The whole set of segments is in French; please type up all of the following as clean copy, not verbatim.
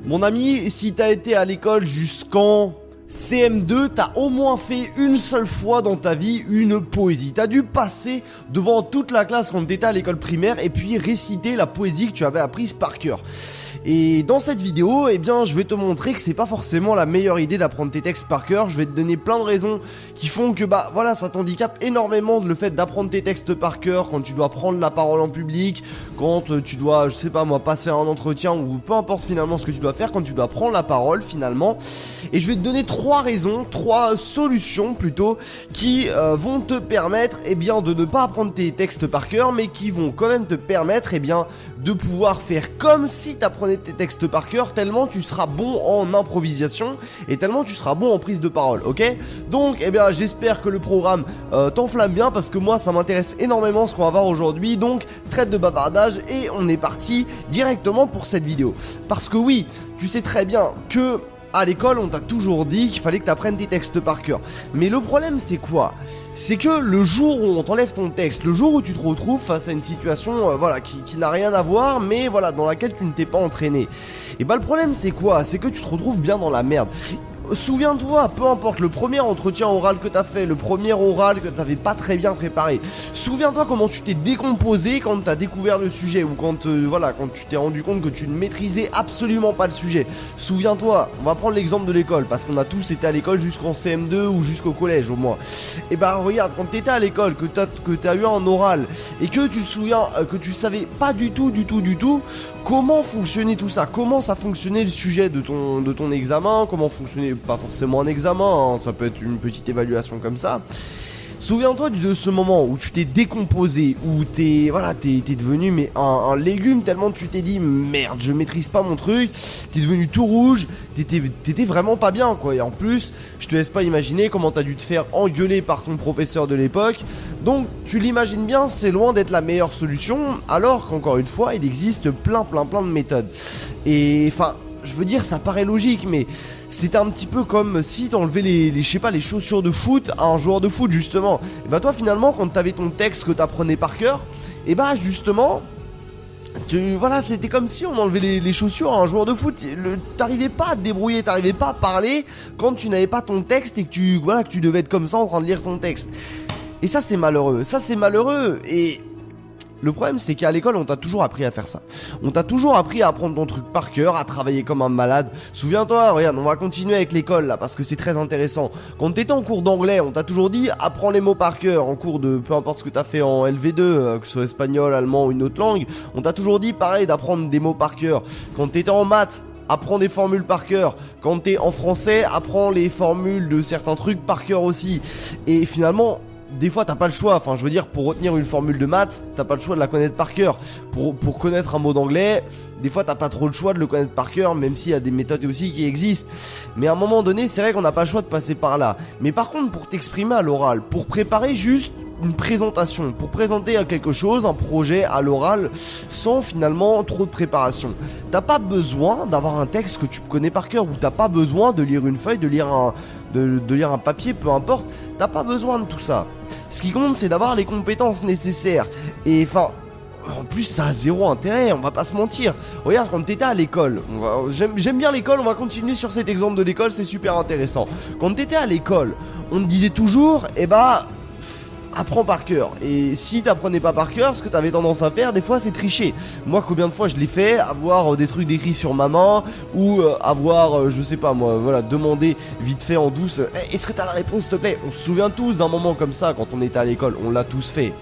Mon ami, si t'as été à l'école jusqu'en CM2, t'as au moins fait une seule fois dans ta vie une poésie. T'as dû passer devant toute la classe quand t'étais à l'école primaire et puis réciter la poésie que tu avais apprise par cœur. Et dans cette vidéo, eh bien, je vais te montrer que c'est pas forcément la meilleure idée d'apprendre tes textes par cœur. Je vais te donner plein de raisons qui font que, voilà, ça t'handicape énormément le fait d'apprendre tes textes par cœur quand tu dois prendre la parole en public, quand tu dois, je sais pas moi, passer un entretien ou peu importe finalement ce que tu dois faire quand tu dois prendre la parole finalement. Et je vais te donner trois solutions plutôt, qui vont te permettre, eh bien, de ne pas apprendre tes textes par cœur, mais qui vont quand même te permettre, eh bien, de pouvoir faire comme si t'apprenais tes textes par cœur, tellement tu seras bon en improvisation et tellement tu seras bon en prise de parole, ok? Donc, eh bien, j'espère que le programme t'enflamme bien, parce que moi, ça m'intéresse énormément ce qu'on va voir aujourd'hui. Donc, traite de bavardage et on est parti directement pour cette vidéo. Parce que oui, tu sais très bien que à l'école, on t'a toujours dit qu'il fallait que tu apprennes tes textes par cœur. Mais le problème, c'est quoi? C'est que le jour où on t'enlève ton texte, le jour où tu te retrouves face à une situation voilà, qui n'a rien à voir, mais voilà, dans laquelle tu ne t'es pas entraîné, et le problème, c'est quoi? C'est que tu te retrouves bien dans la merde. Souviens-toi, peu importe le premier entretien oral que t'as fait, le premier oral que t'avais pas très bien préparé, souviens-toi comment tu t'es décomposé quand t'as découvert le sujet, ou quand quand tu t'es rendu compte que tu ne maîtrisais absolument pas le sujet. Souviens-toi, on va prendre l'exemple de l'école, parce qu'on a tous été à l'école jusqu'en CM2 ou jusqu'au collège au moins. Et regarde, quand t'étais à l'école, que t'as eu un oral, et que tu te souviens que tu savais pas du tout comment fonctionnait tout ça, comment ça fonctionnait le sujet de ton examen, comment fonctionnait pas forcément un examen, hein, ça peut être une petite évaluation comme ça. Souviens-toi de ce moment où tu t'es décomposé, où t'es devenu un légume, tellement tu t'es dit merde, je maîtrise pas mon truc, t'es devenu tout rouge, t'étais vraiment pas bien quoi. Et en plus, je te laisse pas imaginer comment t'as dû te faire engueuler par ton professeur de l'époque. Donc tu l'imagines bien, c'est loin d'être la meilleure solution, alors qu'encore une fois, il existe plein de méthodes. Et enfin, je veux dire, ça paraît logique, mais c'est un petit peu comme si t'enlevais les chaussures de foot à un joueur de foot, justement. Et toi, finalement, quand t'avais ton texte que t'apprenais par cœur, justement, c'était comme si on enlevait les chaussures à un joueur de foot. T'arrivais pas à te débrouiller, t'arrivais pas à parler quand tu n'avais pas ton texte et que tu devais être comme ça en train de lire ton texte. Et ça, c'est malheureux. Et le problème, c'est qu'à l'école, on t'a toujours appris à faire ça. On t'a toujours appris à apprendre ton truc par cœur, à travailler comme un malade. Souviens-toi, regarde, on va continuer avec l'école là, parce que c'est très intéressant. Quand t'étais en cours d'anglais, on t'a toujours dit apprends les mots par cœur. En cours de peu importe ce que t'as fait en LV2, que ce soit espagnol, allemand ou une autre langue, on t'a toujours dit pareil d'apprendre des mots par cœur. Quand t'étais en maths, apprends des formules par cœur. Quand t'es en français, apprends les formules de certains trucs par cœur aussi. Et finalement, des fois t'as pas le choix, enfin je veux dire, pour retenir une formule de maths, t'as pas le choix de la connaître par cœur. Pour connaître un mot d'anglais, des fois t'as pas trop le choix de le connaître par cœur, même s'il y a des méthodes aussi qui existent. Mais à un moment donné, c'est vrai qu'on n'a pas le choix de passer par là. Mais par contre, pour t'exprimer à l'oral, pour préparer juste une présentation, pour présenter quelque chose, un projet à l'oral, sans finalement trop de préparation, t'as pas besoin d'avoir un texte que tu connais par cœur, ou t'as pas besoin de lire une feuille, de lire un papier, peu importe, t'as pas besoin de tout ça. Ce qui compte, c'est d'avoir les compétences nécessaires. Et en plus, ça a zéro intérêt, on va pas se mentir. Regarde, quand t'étais à l'école, j'aime bien l'école, on va continuer sur cet exemple de l'école, c'est super intéressant. Quand t'étais à l'école, on te disait toujours, apprends par cœur. Et si t'apprenais pas par cœur, ce que t'avais tendance à faire, des fois, c'est tricher. Moi, combien de fois je l'ai fait, avoir des trucs décrits sur ma main, ou je sais pas moi, demander vite fait en douce, est-ce que t'as la réponse, s'il te plaît? On se souvient tous d'un moment comme ça quand on était à l'école, on l'a tous fait.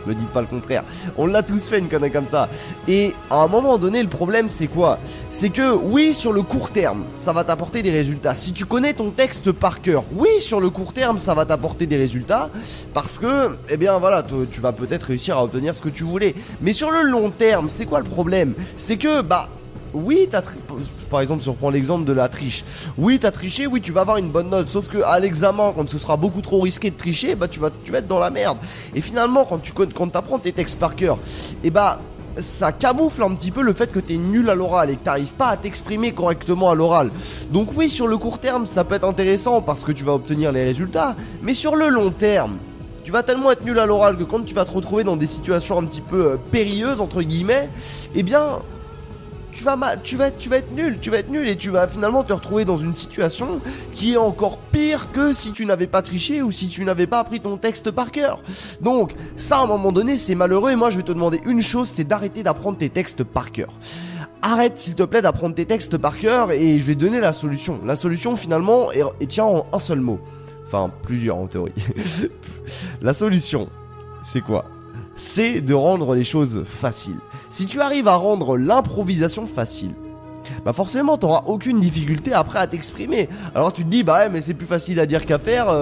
Me dites pas le contraire, on l'a tous fait une connerie comme ça. Et à un moment donné, le problème c'est quoi? C'est que oui, sur le court terme, ça va t'apporter des résultats. Si tu connais ton texte par cœur, oui, sur le court terme, ça va t'apporter des résultats, parce que, tu vas peut-être réussir à obtenir ce que tu voulais. Mais sur le long terme, c'est quoi le problème? C'est que, oui, par exemple, si on reprend l'exemple de la triche. Oui, t'as triché, oui, tu vas avoir une bonne note. Sauf que à l'examen, quand ce sera beaucoup trop risqué de tricher, tu vas être dans la merde. Et finalement, quand t'apprends tes textes par cœur, ça camoufle un petit peu le fait que t'es nul à l'oral et que t'arrives pas à t'exprimer correctement à l'oral. Donc oui, sur le court terme, ça peut être intéressant parce que tu vas obtenir les résultats. Mais sur le long terme, tu vas tellement être nul à l'oral que quand tu vas te retrouver dans des situations un petit peu périlleuses, entre guillemets, tu vas être nul, et tu vas finalement te retrouver dans une situation qui est encore pire que si tu n'avais pas triché ou si tu n'avais pas appris ton texte par cœur. Donc ça, à un moment donné, c'est malheureux, et moi je vais te demander une chose, c'est d'arrêter d'apprendre tes textes par cœur. Arrête s'il te plaît d'apprendre tes textes par cœur, et je vais te donner la solution. La solution finalement est tient en un seul mot. Enfin, plusieurs en théorie. La solution, c'est quoi ? C'est de rendre les choses faciles. Si tu arrives à rendre l'improvisation facile, bah forcément t'auras aucune difficulté après à t'exprimer. Alors tu te dis bah ouais, mais c'est plus facile à dire qu'à faire,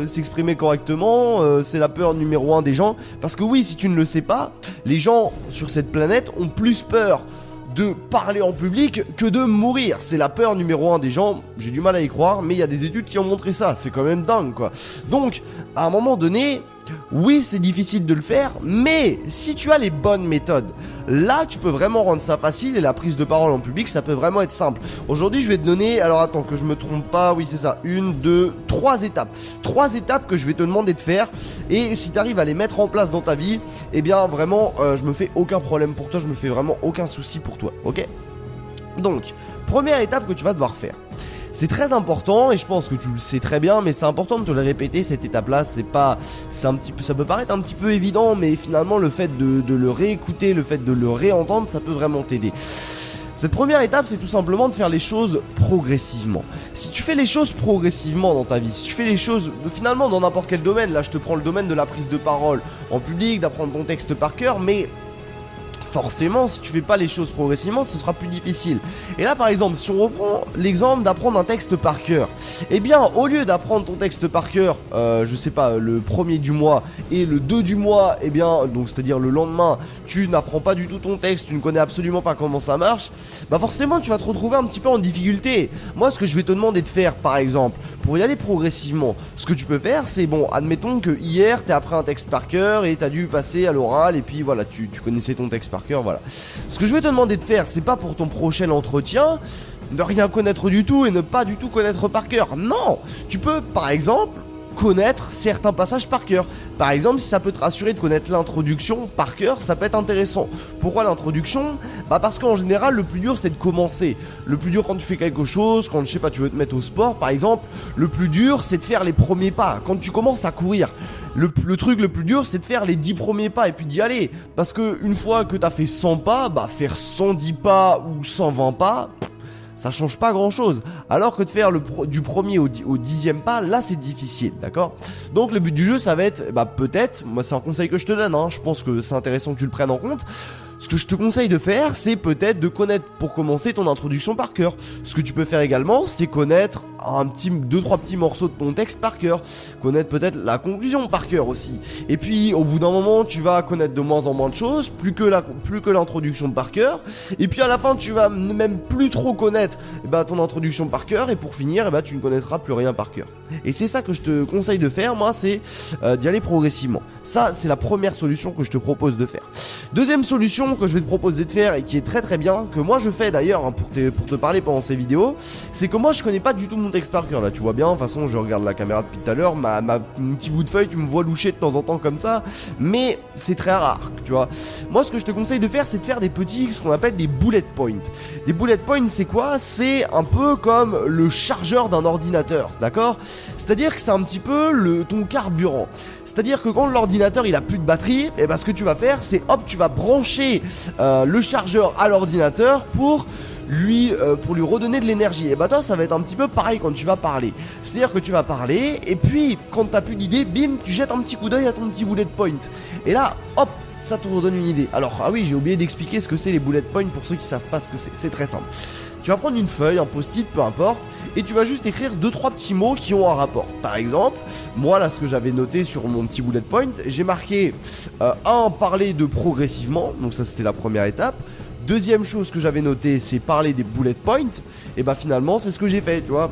s'exprimer correctement, c'est la peur numéro 1 des gens. Parce que oui, si tu ne le sais pas, les gens sur cette planète ont plus peur de parler en public que de mourir. C'est la peur numéro 1 des gens, j'ai du mal à y croire, mais il y a des études qui ont montré ça, c'est quand même dingue quoi. Donc, à un moment donné, oui c'est difficile de le faire, mais si tu as les bonnes méthodes, là tu peux vraiment rendre ça facile, et la prise de parole en public ça peut vraiment être simple. Aujourd'hui je vais te donner, alors attends que je me trompe pas, oui c'est ça, 1, 2, 3 étapes. 3 étapes que je vais te demander de faire, et si tu arrives à les mettre en place dans ta vie, eh bien vraiment je me fais aucun problème pour toi, je me fais vraiment aucun souci pour toi, ok ? Donc, première étape que tu vas devoir faire. C'est très important, et je pense que tu le sais très bien, mais c'est important de te le répéter, cette étape-là, c'est un petit peu, ça peut paraître un petit peu évident, mais finalement le fait de le réécouter, le fait de le réentendre, ça peut vraiment t'aider. Cette première étape, c'est tout simplement de faire les choses progressivement. Si tu fais les choses progressivement dans ta vie, si tu fais les choses finalement dans n'importe quel domaine, là je te prends le domaine de la prise de parole en public, d'apprendre ton texte par cœur, mais forcément, si tu fais pas les choses progressivement, ce sera plus difficile. Et là, par exemple, si on reprend l'exemple d'apprendre un texte par cœur, eh bien, au lieu d'apprendre ton texte par cœur, je sais pas, le 1er du mois et le 2 du mois, eh bien, donc c'est-à-dire le lendemain, tu n'apprends pas du tout ton texte, tu ne connais absolument pas comment ça marche, bah forcément, tu vas te retrouver un petit peu en difficulté. Moi, ce que je vais te demander de faire, par exemple, pour y aller progressivement, ce que tu peux faire, c'est bon, admettons que hier, t'as appris un texte par cœur et t'as dû passer à l'oral, et puis voilà, tu connaissais ton texte par cœur, voilà. Ce que je vais te demander de faire, c'est pas pour ton prochain entretien de rien connaître du tout et ne pas du tout connaître par cœur. Non, tu peux par exemple connaître certains passages par cœur. Par exemple, si ça peut te rassurer de connaître l'introduction par cœur, ça peut être intéressant. Pourquoi l'introduction ? Bah parce qu'en général, le plus dur c'est de commencer. Le plus dur quand tu fais quelque chose, quand je sais pas, tu veux te mettre au sport par exemple, le plus dur c'est de faire les premiers pas. Quand tu commences à courir, le truc le plus dur c'est de faire les 10 premiers pas et puis d'y aller. Parce que une fois que t'as fait 100 pas, bah faire 110 pas ou 120 pas, ça change pas grand chose. Alors que de faire du premier au 10e pas, là c'est difficile, d'accord ? Donc le but du jeu ça va être, bah peut-être, moi c'est un conseil que je te donne, hein, je pense que c'est intéressant que tu le prennes en compte. Ce que je te conseille de faire, c'est peut-être de connaître pour commencer ton introduction par cœur. Ce que tu peux faire également, c'est connaître 2-3 petits morceaux de ton texte par cœur. Connaître peut-être la conclusion par cœur aussi. Et puis, au bout d'un moment, tu vas connaître de moins en moins de choses, plus que l'introduction par cœur. Et puis à la fin, tu vas même plus trop connaître ton introduction par cœur. Et pour finir, tu ne connaîtras plus rien par cœur. Et c'est ça que je te conseille de faire, moi, c'est d'y aller progressivement. Ça, c'est la première solution que je te propose de faire. Deuxième solution que je vais te proposer de faire et qui est très très bien, que moi je fais d'ailleurs hein, pour te parler pendant ces vidéos, c'est que moi je connais pas du tout mon texte par cœur. Là tu vois bien, de toute façon je regarde la caméra depuis tout à l'heure, mon petit bout de feuille, tu me vois loucher de temps en temps comme ça, mais c'est très rare, tu vois. Moi ce que je te conseille de faire, c'est de faire des petits, ce qu'on appelle des bullet points. Des bullet points c'est quoi ? C'est un peu comme le chargeur d'un ordinateur, d'accord ? C'est-à-dire que c'est un petit peu ton carburant. C'est-à-dire que quand l'ordinateur il a plus de batterie, et ce que tu vas faire c'est hop, tu vas brancher le chargeur à l'ordinateur pour lui redonner de l'énergie. Et toi ça va être un petit peu pareil quand tu vas parler. C'est-à-dire que tu vas parler et puis quand t'as plus d'idée, bim, tu jettes un petit coup d'œil à ton petit bullet point. Et là, hop, ça te redonne une idée. Alors, ah oui, j'ai oublié d'expliquer ce que c'est les bullet points pour ceux qui savent pas ce que c'est. C'est très simple. Tu vas prendre une feuille, un post-it, peu importe, et tu vas juste écrire 2-3 petits mots qui ont un rapport. Par exemple, moi là ce que j'avais noté sur mon petit bullet point, j'ai marqué parler de progressivement, donc ça c'était la première étape. Deuxième chose que j'avais noté, c'est parler des bullet points, et finalement c'est ce que j'ai fait, tu vois.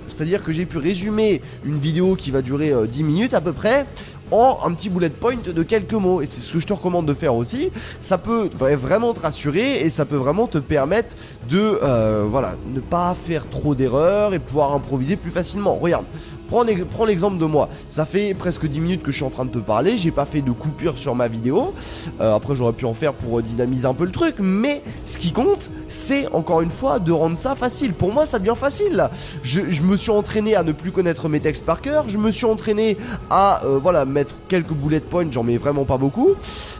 C'est-à-dire que j'ai pu résumer une vidéo qui va durer 10 minutes à peu près en un petit bullet point de quelques mots. Et c'est ce que je te recommande de faire aussi. Ça peut vraiment te rassurer et ça peut vraiment te permettre de voilà, ne pas faire trop d'erreurs et pouvoir improviser plus facilement. Regarde, prends l'exemple de moi. Ça fait presque 10 minutes que je suis en train de te parler. J'ai pas fait de coupure sur ma vidéo. Après j'aurais pu en faire pour dynamiser un peu le truc. Mais ce qui compte, c'est encore une fois de rendre ça facile. Pour moi ça devient facile là. Je me suis entraîné à ne plus connaître mes textes par cœur. Je me suis entraîné à voilà, mettre quelques bullet points. J'en mets vraiment pas beaucoup.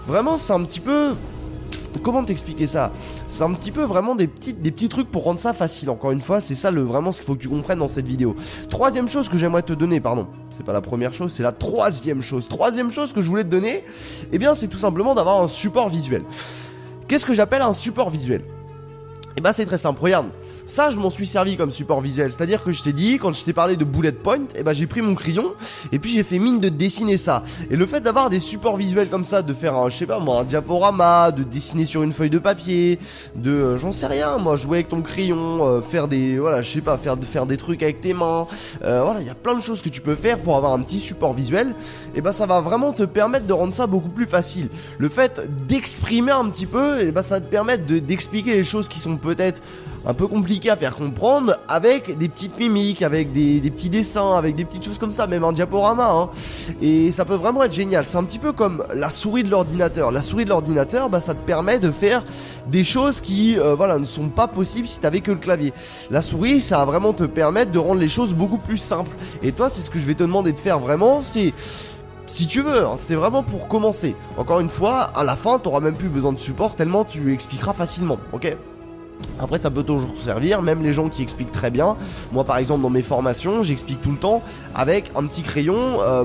Vraiment c'est un petit peu... Comment t'expliquer ça? C'est un petit peu vraiment des petits trucs pour rendre ça facile. Encore une fois, c'est ça vraiment ce qu'il faut que tu comprennes dans cette vidéo. Troisième chose que j'aimerais te donner, pardon, c'est pas la première chose, c'est la troisième chose. Troisième chose que je voulais te donner, eh bien c'est tout simplement d'avoir un support visuel. Qu'est-ce que j'appelle un support visuel? Eh ben c'est très simple, regarde. Ça, je m'en suis servi comme support visuel. C'est-à-dire que je t'ai dit, quand je t'ai parlé de bullet point, eh ben j'ai pris mon crayon et puis j'ai fait mine de dessiner ça. Et le fait d'avoir des supports visuels comme ça, de faire un, je sais pas moi, un diaporama, de dessiner sur une feuille de papier, de, j'en sais rien, moi, jouer avec ton crayon, faire des, voilà, je sais pas, faire des trucs avec tes mains. Voilà, il y a plein de choses que tu peux faire pour avoir un petit support visuel. Et ben ça va vraiment te permettre de rendre ça beaucoup plus facile. Le fait d'exprimer un petit peu, et ben ça va te permettre d'expliquer les choses qui sont peut-être un peu compliqué à faire comprendre avec des petites mimiques, avec des petits dessins, avec des petites choses comme ça, même un diaporama, hein. Et ça peut vraiment être génial. C'est un petit peu comme la souris de l'ordinateur. La souris de l'ordinateur, bah, ça te permet de faire des choses qui voilà, ne sont pas possibles si t'avais que le clavier. La souris, ça va vraiment te permettre de rendre les choses beaucoup plus simples. Et toi, c'est ce que je vais te demander de faire vraiment, c'est... Si tu veux, hein, c'est vraiment pour commencer. Encore une fois, à la fin, t'auras même plus besoin de support tellement tu expliqueras facilement, ok ? Après ça peut toujours servir, même les gens qui expliquent très bien. Moi par exemple dans mes formations j'explique tout le temps avec un petit crayon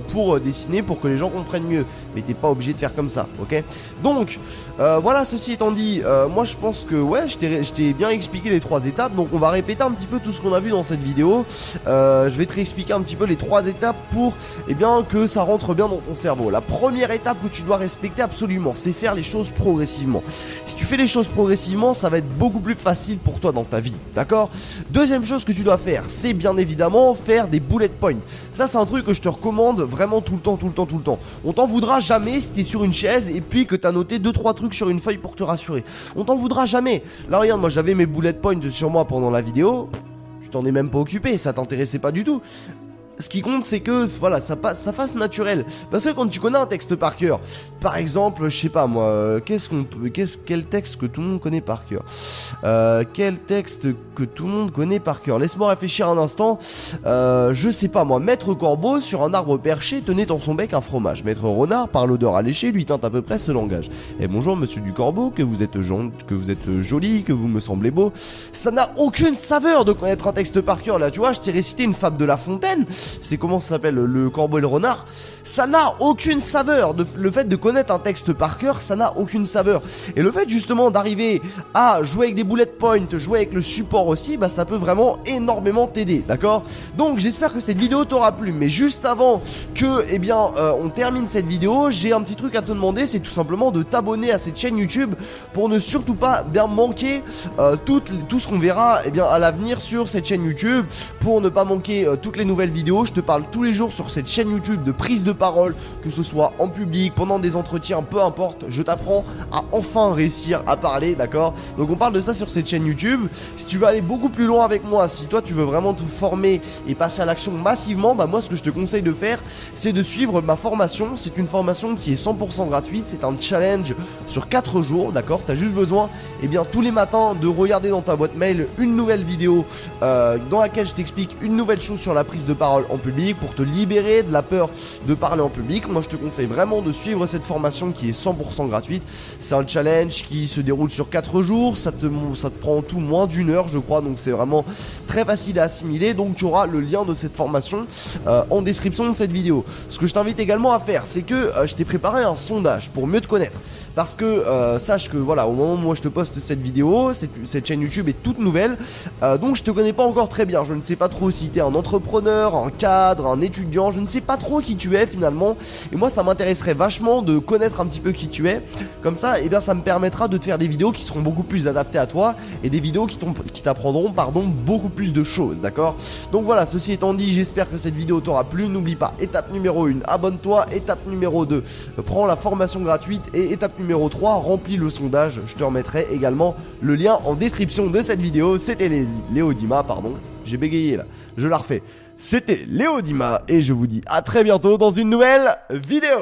pour dessiner pour que les gens comprennent mieux. Mais t'es pas obligé de faire comme ça, ok? Donc voilà, ceci étant dit, moi je pense que ouais, je t'ai bien expliqué les 3 étapes. Donc on va répéter un petit peu tout ce qu'on a vu dans cette vidéo. Je vais te réexpliquer un petit peu les 3 étapes pour bien que ça rentre bien dans ton cerveau. La première étape que tu dois respecter absolument, c'est faire les choses progressivement. Si tu fais les choses progressivement, ça va être beaucoup plus facile pour toi dans ta vie, d'accord? Deuxième chose que tu dois faire, c'est bien évidemment faire des bullet points. Ça c'est un truc que je te recommande vraiment tout le temps. On t'en voudra jamais si t'es sur une chaise et puis que t'as noté 2-3 trucs sur une feuille pour te rassurer. On t'en voudra jamais. Là regarde, moi j'avais mes bullet points sur moi pendant la vidéo. Tu t'en es même pas occupé, ça t'intéressait pas du tout. Ce qui compte c'est que voilà, ça fasse naturel. Parce que quand tu connais un texte par cœur, par exemple, je sais pas moi, quel texte que tout le monde connaît par cœur, quel texte que tout le monde connaît par cœur. Laisse-moi réfléchir un instant. Je sais pas moi, Maître Corbeau sur un arbre perché tenait dans son bec un fromage. Maître Renard, par l'odeur alléchée, lui tint à peu près ce langage. Et bonjour Monsieur du Corbeau, que vous êtes joli, que vous me semblez beau. Ça n'a aucune saveur de connaître un texte par cœur là. Tu vois, je t'ai récité une fable de La Fontaine. C'est comment ça s'appelle, le corbeau et le renard. Ça n'a aucune saveur. Le fait de connaître un texte par cœur, ça n'a aucune saveur. Et le fait justement d'arriver à jouer avec des bullet points, jouer avec le support aussi, bah ça peut vraiment énormément t'aider, d'accord? Donc j'espère que cette vidéo t'aura plu. Mais juste avant que, on termine cette vidéo, j'ai un petit truc à te demander, c'est tout simplement de t'abonner à cette chaîne YouTube pour ne surtout pas bien manquer tout ce qu'on verra à l'avenir sur cette chaîne YouTube, pour ne pas manquer toutes les nouvelles vidéos. Je te parle tous les jours sur cette chaîne YouTube de prise de parole, que ce soit en public, pendant des entretiens, peu importe, je t'apprends à enfin réussir à parler, d'accord? Donc on parle de ça sur cette chaîne YouTube. Si tu veux aller beaucoup plus loin avec moi, si toi tu veux vraiment te former et passer à l'action massivement, bah moi ce que je te conseille de faire, c'est de suivre ma formation. C'est une formation qui est 100% gratuite, c'est un challenge sur 4 jours, d'accord? T'as juste besoin, tous les matins de regarder dans ta boîte mail une nouvelle vidéo dans laquelle je t'explique une nouvelle chose sur la prise de parole en public pour te libérer de la peur de parler en public. Moi je te conseille vraiment de suivre cette formation qui est 100% gratuite. C'est un challenge qui se déroule sur 4 jours, ça te prend en tout moins d'1 heure je crois, donc c'est vraiment très facile à assimiler. Donc tu auras le lien de cette formation en description de cette vidéo. Ce que je t'invite également à faire, c'est que je t'ai préparé un sondage pour mieux te connaître, parce que sache que voilà, au moment où moi je te poste cette vidéo, cette chaîne YouTube est toute nouvelle, donc je te connais pas encore très bien. Je ne sais pas trop si t'es un entrepreneur, un cadre, un étudiant, je ne sais pas trop qui tu es finalement. Et moi ça m'intéresserait vachement de connaître un petit peu qui tu es. Comme ça, eh bien ça me permettra de te faire des vidéos qui seront beaucoup plus adaptées à toi et des vidéos qui t'apprendront beaucoup plus de choses, d'accord? Donc voilà, ceci étant dit, j'espère que cette vidéo t'aura plu. N'oublie pas, étape numéro 1, abonne-toi. Étape numéro 2, prends la formation gratuite. Et étape numéro 3, remplis le sondage. Je te remettrai également le lien en description de cette vidéo. C'était Léo Dima, pardon, j'ai bégayé là, je la refais. C'était Léo Dima et je vous dis à très bientôt dans une nouvelle vidéo.